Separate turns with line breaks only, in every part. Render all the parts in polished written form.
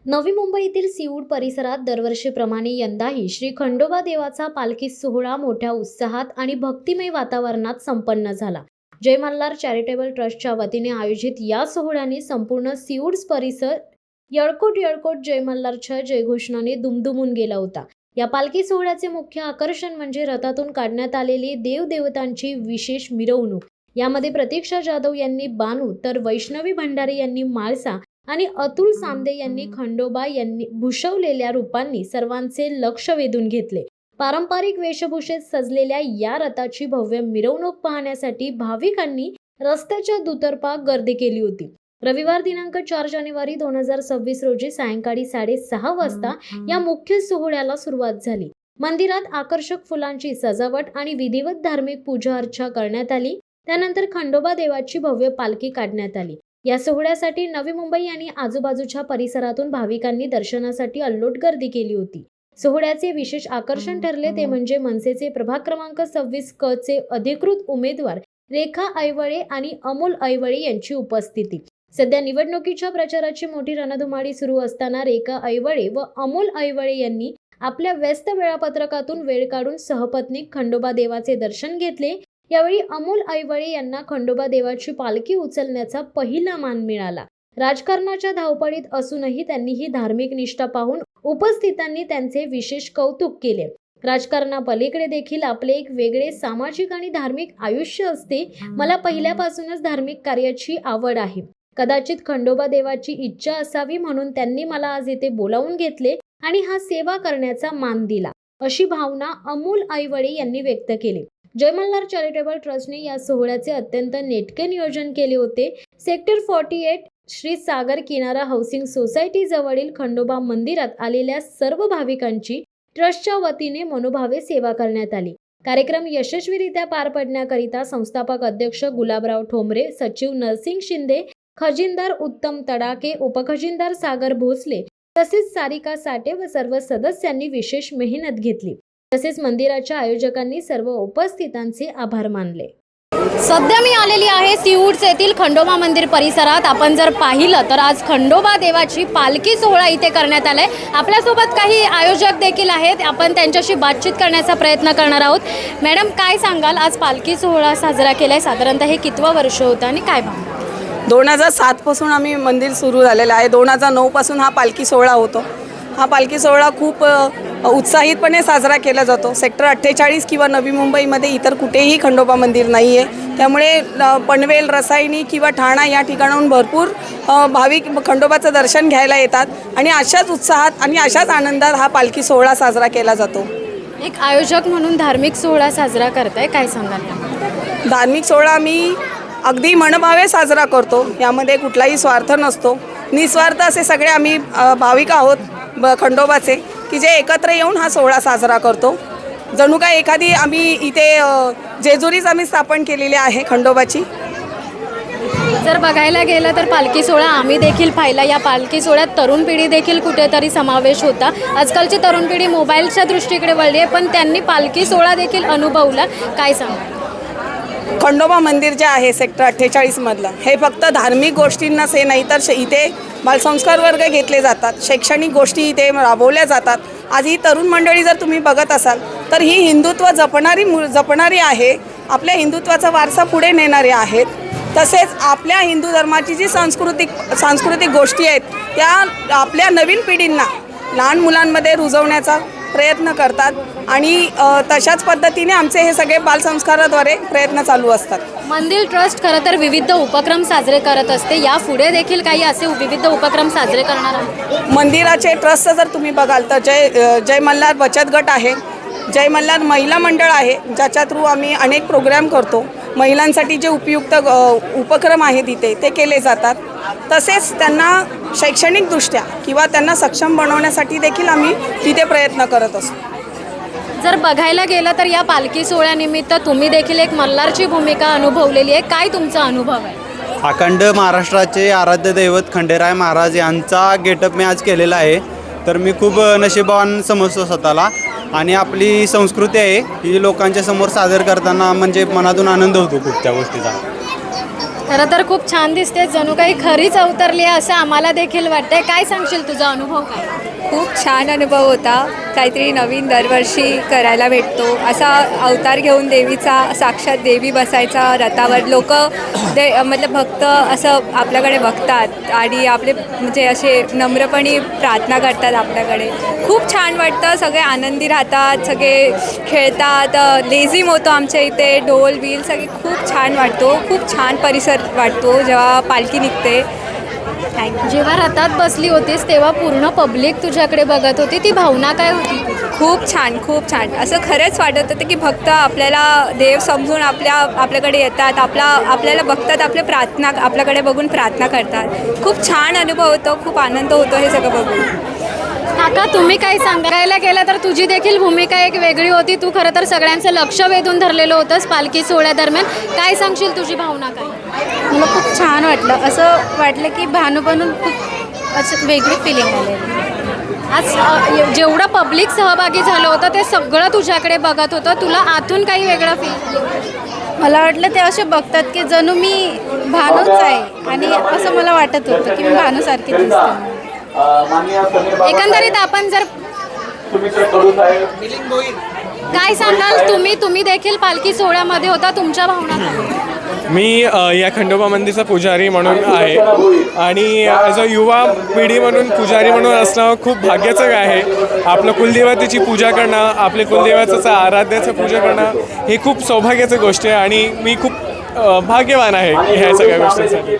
नवी मुंबईतील सीऊड परिसरात दरवर्षीप्रमाणे यंदाही श्री खंडोबा देवाचा पालखी सोहळा मोठ्या उत्साहात आणि भक्तिमय वातावरणात संपन्न झाला। जय मल्हार चॅरिटेबल ट्रस्टच्या वतीने आयोजित या सोहळ्याने संपूर्ण सीऊड परिसर यळकोट यळकोट जय मल्हारच्या जयघोषणाने दुमदुमून गेला होता। या पालखी सोहळ्याचे मुख्य आकर्षण म्हणजे रथातून काढण्यात आलेली देवदेवतांची विशेष मिरवणूक। यामध्ये प्रतीक्षा जाधव यांनी बानू तर वैष्णवी भंडारी यांनी माळसा आणि अतुल सांदे यांनी खंडोबा यांनी भूषवलेल्या रूपांनी सर्वांचे लक्ष वेधून घेतले। पारंपरिक वेशभूषेत सजलेल्या या रथाची भव्य मिरवणूक पाहण्यासाठी भाविकांनी रस्त्याच्या दुतर्फा गर्दी केली होती। रविवार दिनांक 4 जानेवारी 2026 रोजी सायंकाळी 6:30 वाजता या मुख्य सोहळ्याला सुरुवात झाली। मंदिरात आकर्षक फुलांची सजावट आणि विधिवत धार्मिक पूजा अर्चा करण्यात आली। त्यानंतर खंडोबा देवाची भव्य पालखी काढण्यात आली। या सोहळ्यासाठी नवी मुंबई आणि आजूबाजूच्या परिसरातून भाविकांनी दर्शनासाठी अल्लोट गर्दी केली होती। सोहळ्याचे विशेष आकर्षण ठरले ते म्हणजे मनसेचे प्रभाग क्रमांक 26 क चे अधिकृत उमेदवार रेखा ऐवळे आणि अमोल ऐवळे यांची उपस्थिती। सध्या निवडणुकीच्या प्रचाराची मोठी रणधुमाळी सुरू असताना रेखा ऐवळे व अमोल ऐवळे यांनी आपल्या व्यस्त वेळापत्रकातून वेळ काढून सहपत्नी खंडोबा देवाचे दर्शन घेतले। यावेळी अमोल ऐवळे यांना खंडोबा देवाची पालखी उचलण्याचा पहिला मान मिळाला। राजकारणाच्या धावपळीत असूनही त्यांनी ही धार्मिक निष्ठा पाहून उपस्थितांनी त्यांचे विशेष कौतुक केले। राजकारणापलीकडे देखील आपले एक वेगळे सामाजिक आणि धार्मिक आयुष्य असते। मला पहिल्यापासूनच धार्मिक कार्याची आवड आहे। कदाचित खंडोबा देवाची इच्छा असावी म्हणून त्यांनी मला आज इथे बोलावून घेतले आणि हा सेवा करण्याचा मान दिला, अशी भावना अमोल ऐवळे यांनी व्यक्त केली। जय मल्हार चॅरिटेबल ट्रस्टने या सोहळ्याचे अत्यंत नेटके नियोजन केले होते। सेक्टर 48 श्री सागर किनारा हाऊसिंग सोसायटी जवळील खंडोबा मंदिरात आलेल्या सर्व भाविकांची ट्रस्टच्या वतीने मनोभावे सेवा करण्यात आली। कार्यक्रम यशस्वीरित्या पार पडण्याकरिता संस्थापक अध्यक्ष गुलाबराव ठोंबरे, सचिव नरसिंग शिंदे, खजिनदार उत्तम तडाके, उपखजिनदार सागर भोसले तसेच सारिका साठे व सर्व सदस्यांनी विशेष मेहनत घेतली। तसेच मंदिराच्या आयोजकांनी सर्व उपस्थितांचे आभार मानले। सध्या मी आलेली आहे सीऊड येथील खंडोबा मंदिर परिसरात। आपण जर पाहिलं तर आज खंडोबा देवाची पालखी सोहळा इथे करण्यात आलाय। आपल्यासोबत काही आयोजक देखील आहेत, आपण त्यांच्याशी बातचीत करण्याचा प्रयत्न करणार आहोत। मॅडम, काय सांगाल, आज पालखी सोहळा साजरा केलाय, साधारणतः हे कितवं वर्ष होतं आणि काय भावना?
2007 पासून आम्ही मंदिर सुरू झालेलं आहे। 2009 पासून हा पालखी सोहळा होतो। हा पालखी सोहळा खूप उत्साहितपणे साजरा केला जातो। सेक्टर 48 किंवा नवी मुंबईमध्ये इतर कुठेही खंडोबा मंदिर नाही आहे, त्यामुळे पनवेल, रसायनी किंवा ठाणा या ठिकाणाहून भरपूर भाविक खंडोबाचं दर्शन घ्यायला येतात आणि अशाच उत्साहात आणि अशाच आनंदात हा पालखी सोहळा साजरा केला जातो।
एक आयोजक म्हणून धार्मिक सोहळा साजरा करताय, काय सांगाल?
धार्मिक सोहळा मी अगदी मनभावे साजरा करतो। यामध्ये कुठलाही स्वार्थ नसतो, निस्वार्थ असे सगळे आम्ही भाविक आहोत खंडोबाचे, की जे एकत्र येऊन हा सोहळा साजरा करतो। जणू काय एखादी आम्ही इथे जेजुरीच आम्ही स्थापन केलेली आहे खंडोबाची।
जर बघायला गेलं तर पालखी सोहळा आम्ही देखील पाहिला। या पालखी सोहळ्यात तरुण पिढी देखील कुठेतरी समावेश होता। आजकालची तरुण पिढी मोबाईलच्या दृष्टीकडे वळली आहे, पण त्यांनी पालखी सोहळा देखील अनुभवला, काय सांगा?
खंडोबा मंदिर जे आहे सेक्टर 48 मधलं, हे फक्त धार्मिक गोष्टींनाच हे नाही तर इथे बालसंस्कार वर्ग घेतले जातात, शैक्षणिक गोष्टी इथे राबवल्या जातात। आज ही तरुण मंडळी जर तुम्ही बघत असाल तर ही हिंदुत्व जपणारी आहे, आपल्या हिंदुत्वाचा वारसा पुढे नेणारे आहेत। तसेच आपल्या हिंदू धर्माची जी सांस्कृतिक गोष्टी आहेत त्या आपल्या नवीन पिढींना, लहान मुलांमध्ये रुजवण्याचा प्रयत्न करतात आणि तशाच पद्धतीने आमचे हे सगळे बालसंस्काराद्वारे प्रयत्न चालू असतात।
मंदिर ट्रस्ट खरं तर विविध उपक्रम साजरे करत असते, यापुढे देखील काही असे विविध उपक्रम साजरे करणार आहात?
मंदिराचे ट्रस्ट जर तुम्ही बघाल तर जय मल्हार बचत गट आहे, जय मल्हार महिला मंडळ आहे, ज्याच्या थ्रू आम्ही अनेक प्रोग्राम करतो। महिलांसाठी जे उपयुक्त उपक्रम आहेत इथे ते केले जातात। तसेच त्यांना शैक्षणिकदृष्ट्या किंवा त्यांना सक्षम बनवण्यासाठी देखील आम्ही तिथे प्रयत्न करत असतो।
जर बघायला गेलं तर या पालखी सोहळ्यानिमित्त तुम्ही देखील एक मल्हारची भूमिका अनुभवलेली आहे, काय तुमचा अनुभव आहे?
अखंड महाराष्ट्राचे आराध्य दैवत खंडेराय महाराज यांचा गेटअप मी आज केलेला आहे, तर मी खूप नशीबवान समजतो स्वतःला। आणि आपली संस्कृती आहे ही लोकांच्या समोर सादर करताना म्हणजे मनातून आनंद होतो खूप त्या गोष्टीचा।
खरं तर खूप छान दिसते, जणू काही खरीच अवतरली आहे असं आम्हाला देखील वाटतंय. काय सांगशील, तुझा अनुभव काय?
खूप छाछान अनुभव होता. काहीतरी नवीन दरवर्षी करायला भेटतो. असा अवतार घेऊन देवीचा, साक्षात देवी बसायचा रथावर. लोक मतलब भक्त असं आपल्याकडे बघतात आणि आपले म्हणजे असे नम्रपणे प्रार्थना करतात आपल्याकडे. खूप छान वाटतं. सगळे आनंदी राहतात, सगळे खेळतात. लेझिम होतो आमच्या इथे, ढोल बिल सगळे खूप छान वाटतो. खूप छान परिसर वाटतो जेव्हा पालखी निघते. थँक्यू.
जेव्हा रथात बसली होतीस तेव्हा पूर्ण पब्लिक तुझ्याकडे बघत होती, ती भावना काय होती तुझी?
खूप छान, खूप छान. असं खरंच वाटत होतं की भक्त आपल्याला देव समजून आपल्याकडे येतात, आपल्याला बघतात, आपल्या प्रार्थना आपल्याकडे बघून प्रार्थना करतात. खूप छान अनुभव होतो, खूप आनंद होतो हे सगळं बघून.
काका, तुम्ही काय सांगायला गेलं तर तुझी देखील भूमिका एक वेगळी होती. तू खरं तर सगळ्यांचं लक्ष वेधून धरलेलं होतंस पालखी सोहळ्यादरम्यान. काय सांगशील, तुझी भावना काय?
मला खूप छान वाटलं. असं वाटलं की भानू बनून खूप असं वेगळी फिलिंग आलेली.
आज जेवढं पब्लिक सहभागी झालं होतं ते सगळं तुझ्याकडे बघत होतं. तुला आतून काही वेगळं फील?
मला वाटलं ते असे बघतात की जणू मी भानूच आहे आणि असं मला वाटत होतं की मी भानूसारखी दिसते.
एकंदरीत आपण जर काय सांगाल, तुम्ही देखील पालखी सोहळ्यामध्ये होता, तुमच्या भावना काय?
मी या खंडोबा मंदिरचा पुजारी म्हणून आहे आणि ॲज अ युवा पिढी म्हणून पुजारी म्हणून असणं खूप भाग्याचं काय आहे. आपलं कुलदेवतेची पूजा करणं, आपले कुलदेवतेचं आराध्याचं पूजा करणं ही खूप सौभाग्याची गोष्ट आहे आणि मी खूप भाग्यवान आहे ह्या सगळ्या गोष्टींसाठी.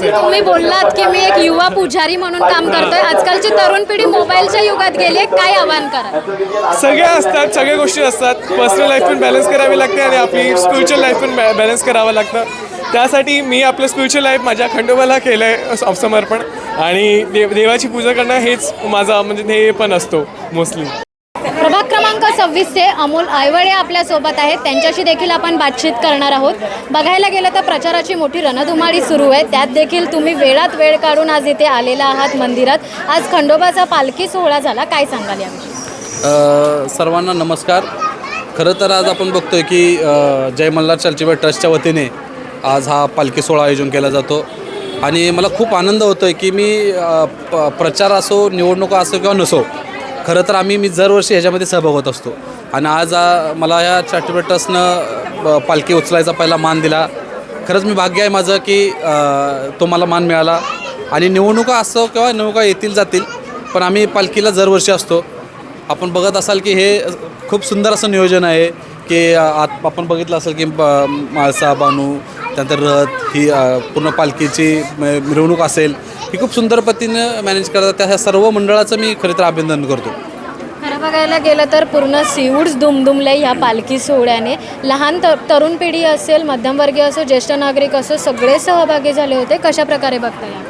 तुम्ही बोललात की मी एक युवा पुजारी म्हणून काम करतोय. आजकालची तरुण पिढी मोबाईलच्या युगात गेली आहे, काय आव्हान करा?
सगळ्या असतात, सगळ्या गोष्टी असतात. पर्सनल लाईफ पण बॅलन्स करावी लागते आणि आपली स्पिरिच्युअल लाईफ पण बॅलन्स करावं लागतं. त्यासाठी मी आपलं स्पिरिच्युअल लाईफ माझ्या खंडोबाला केलं आहे समर्पण आणि देवाची पूजा करणं हेच माझा म्हणजे ध्येय पण असतो मोस्टली.
प्रभाग क्रमांक 26चे अमोल आयवळे आपल्यासोबत आहेत, त्यांच्याशी देखील आपण बातचीत करणार आहोत. बघायला गेलं तर प्रचाराची मोठी रणधुमाळी सुरू आहे, त्यात देखील तुम्ही वेळात वेळ काढून आज इथे आलेला आहात मंदिरात. आज खंडोबाचा पालखी सोहळा झाला, काय सांगाल याविषयी?
सर्वांना नमस्कार. खरं तर आज आपण बघतोय की जय मल्हार चॅरिटेबल ट्रस्टच्या वतीने आज हा पालखी सोहळा आयोजन केला जातो आणि मला खूप आनंद होतो आहे की मी प्रचार असो, निवडणुका असो किंवा नसो, खरं तर मी दरवर्षी ह्याच्यामध्ये सहभाग होत असतो आणि आज मला या चॅरिटेबल ट्रस्टनं पालखी उचलायचा पहिला मान दिला. खरंच मी भाग्य आहे माझं की तो मला मान मिळाला आणि निवडणुका असो किंवा निवडणुका येतील जातील पण आम्ही पालखीला दरवर्षी असतो. आपण बघत असाल की हे खूप सुंदर असं नियोजन आहे की आपण बघितलं असेल की माळसा, बानू, त्यानंतर रथ, ही पूर्ण पालखीची मिरवणूक असेल, ही खूप सुंदर पद्धतीनं मॅनेज करतात. त्या ह्या सर्व मंडळाचं मी खरं तर अभिनंदन करतो.
खरं बघायला गेलं तर पूर्ण सिऊड्स दुमदुमले ह्या पालखी सोहळ्याने. लहान तरुण पिढी असेल, मध्यमवर्गीय असो, ज्येष्ठ नागरिक असो, सगळे सहभागी झाले होते. कशा प्रकारे बघता या?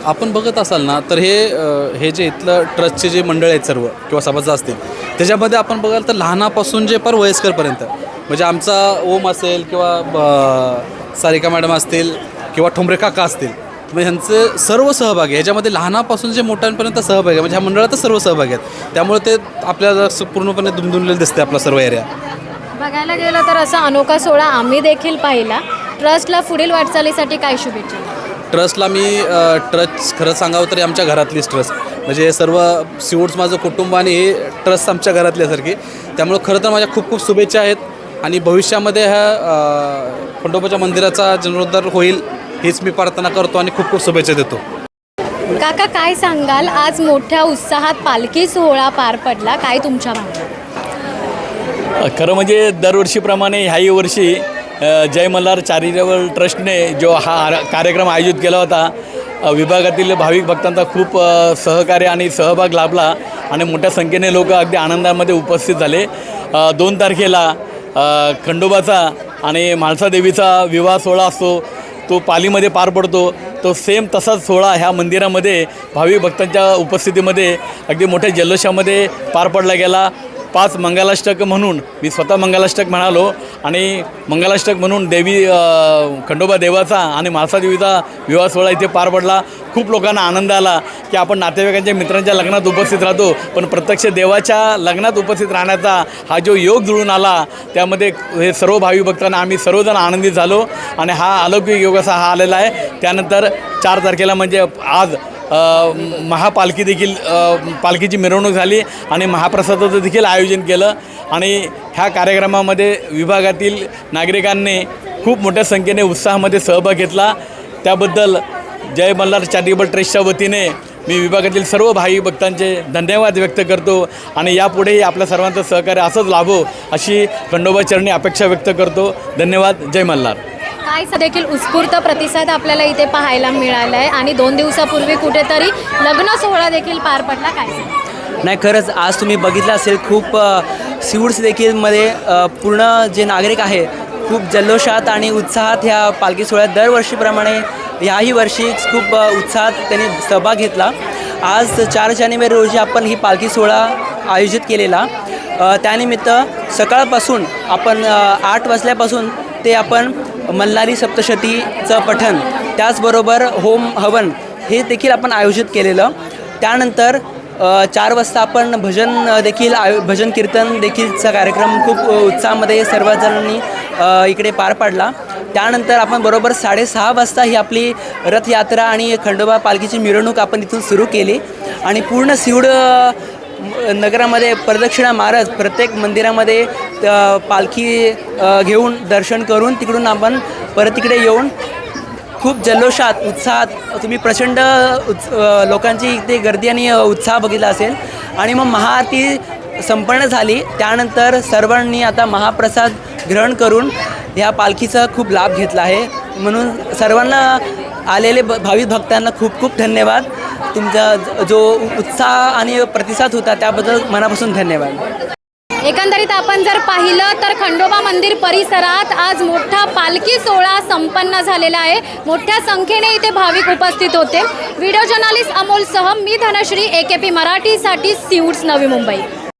आपण बघत असाल ना तर हे जे इथलं ट्रस्टचे जे मंडळ आहेत सर्व किंवा सभासद असतील त्याच्यामध्ये आपण बघाल तर लहानापासून जे पर वयस्करपर्यंत म्हणजे आमचा ओम असेल किंवा सारिका मॅडम असतील किंवा ठोंबरे काका असतील, म्हणजे ह्यांचे सर्व सहभागी ह्याच्यामध्ये लहानापासून जे मोठ्यांपर्यंत सहभागी आहे म्हणजे ह्या मंडळातच सर्व सहभागी आहेत. त्यामुळे ते आपल्याला पूर्णपणे दुमदुमलेलं दिसते आपला सर्व एरिया.
बघायला गेलं तर असा अनोखा सोहळा आम्ही देखील पाहिला. ट्रस्टला पुढील वाटचालीसाठी काय शुभेच्छा?
ट्रस्टला मी ट्रस्ट खरं सांगावं तरी आमच्या घरातलीच ट्रस्ट म्हणजे सर्व सिवूड्स माझं कुटुंब आणि हे ट्रस्ट आमच्या घरातल्यासारखी. त्यामुळं खरं तर माझ्या खूप खूप शुभेच्छा आहेत आणि भविष्यामध्ये ह्या खंडोबाच्या मंदिराचा जीर्णोद्धार होईल हीच मी प्रार्थना करतो आणि खूप खूप शुभेच्छा देतो.
काका, काय सांगाल, आज मोठ्या उत्साहात पालखी सोहळा पार पडला, काय तुमच्या भावना?
खरं म्हणजे दरवर्षीप्रमाणे ह्याही वर्षी जय मल्हार चॅरिटेबल ट्रस्टने जो हा कार्यक्रम आयोजित केला होता विभागातील भाविक भक्तांचा खूप सहकार्य आणि सहभाग लाभला आणि मोठ्या संख्येने लोक अगदी आनंदामध्ये उपस्थित झाले. 2 तारखेला खंडोबाचा आणि म्हाळसा देवीचा विवाह सोहळा असतो, तो पालीमध्ये पार पडतो. तो सेम तसाच सोहळा ह्या मंदिरामध्ये भाविक भक्तांच्या उपस्थितीमध्ये अगदी मोठ्या जल्लोषामध्ये पार पडला गेला. 5 मंगलाष्टक म्हणून मी स्वतः मंगलाष्टक म्हणालो आणि मंगलाष्टक म्हणून देवी खंडोबा देवाचा आणि म्हाळसा देवीचा विवाह सोहळा इथे पार पडला. खूप लोकांना आनंद आला की आपण नातेवाईकांच्या मित्रांच्या लग्नात उपस्थित राहतो, पण प्रत्यक्ष देवाच्या लग्नात उपस्थित राहण्याचा हा जो योग जुळून आला, त्यामध्ये हे सर्व भाविक भक्तांना आम्ही सर्वजण आनंदित झालो आणि हा अलौकिक योग असा हा आलेला आहे. त्यानंतर 4 तारखेला म्हणजे आज महापालखी देखील पालखीची मिरवणूक झाली आणि महाप्रसादाचं देखील आयोजन केलं आणि ह्या कार्यक्रमामध्ये विभागातील नागरिकांनी खूप मोठ्या संख्येने उत्साहामध्ये सहभाग घेतला. त्याबद्दल जय मल्हार चॅरिटेबल ट्रस्टच्या वतीने मी विभागातील सर्व भाविक भक्तांचे धन्यवाद व्यक्त करतो आणि यापुढेही आपल्या सर्वांचं सहकार्य असंच लाभो अशी खंडोबा चरणी अपेक्षा व्यक्त करतो. धन्यवाद. जय मल्हार.
काय देखील उत्स्फूर्त प्रतिसाद आपल्याला इथे पाहायला मिळाला आहे आणि 2 दिवसापूर्वी कुठेतरी लग्न सोहळा देखील पार पडला. काय
नाही, खरंच आज तुम्ही बघितलं असेल खूप सिवूड्स देखील मध्ये पूर्ण जे नागरिक आहे खूप जल्लोषात आणि उत्साहात ह्या पालखी सोहळ्यात दरवर्षीप्रमाणे याही वर्षी खूप उत्साहात त्यांनी सहभाग घेतला. आज 4 जानेवारी रोजी आपण ही पालखी सोहळा आयोजित केलेला. त्यानिमित्त सकाळपासून आपण 8 वाजल्यापासून ते आपण मल्हारी सप्तशतीचं पठण, त्याचबरोबर होम हवन हे देखील आपण आयोजित केलेलं. त्यानंतर 4 वाजता आपण भजन कीर्तन देखीलचा कार्यक्रम खूप उत्साहामध्ये सर्वजणांनी इकडे पार पाडला. त्यानंतर आपण बरोबर 6:30 वाजता ही आपली रथयात्रा आणि खंडोबा पालखीची मिरवणूक आपण इथून सुरू केली आणि पूर्ण सिवूड नगरामध्ये प्रदक्षिणा मारत प्रत्येक मंदिरामध्ये पालखी घेऊन दर्शन करून तिकडून आपण परत तिकडे येऊन खूप जल्लोषात उत्साहात तुम्ही प्रचंड लोकांची इथे गर्दी आणि उत्साह बघितला असेल. आणि मग महाआरती संपन्न झाली. त्यानंतर सर्वांनी आता महाप्रसाद ग्रहण करून ह्या पालखीचा खूप लाभ घेतला आहे. म्हणून सर्वांना आलेले भाविक भक्तांना खूप खूप धन्यवाद. तुमचा जो उत्साह आणि प्रतिसाद होता त्याबद्दल मनापासून धन्यवाद.
एकंदरीत आपण जर पाहिलं तर खंडोबा मंदिर परिसरात आज मोठा पालखी सोहळा संपन्न झालेला आहे. मोठ्या संख्येने इथे भाविक उपस्थित होते. व्हिडिओ जर्नलिस्ट अमोल सह मी धनश्री, AKP मराठीसाठी सिवूड्स, नवी मुंबई.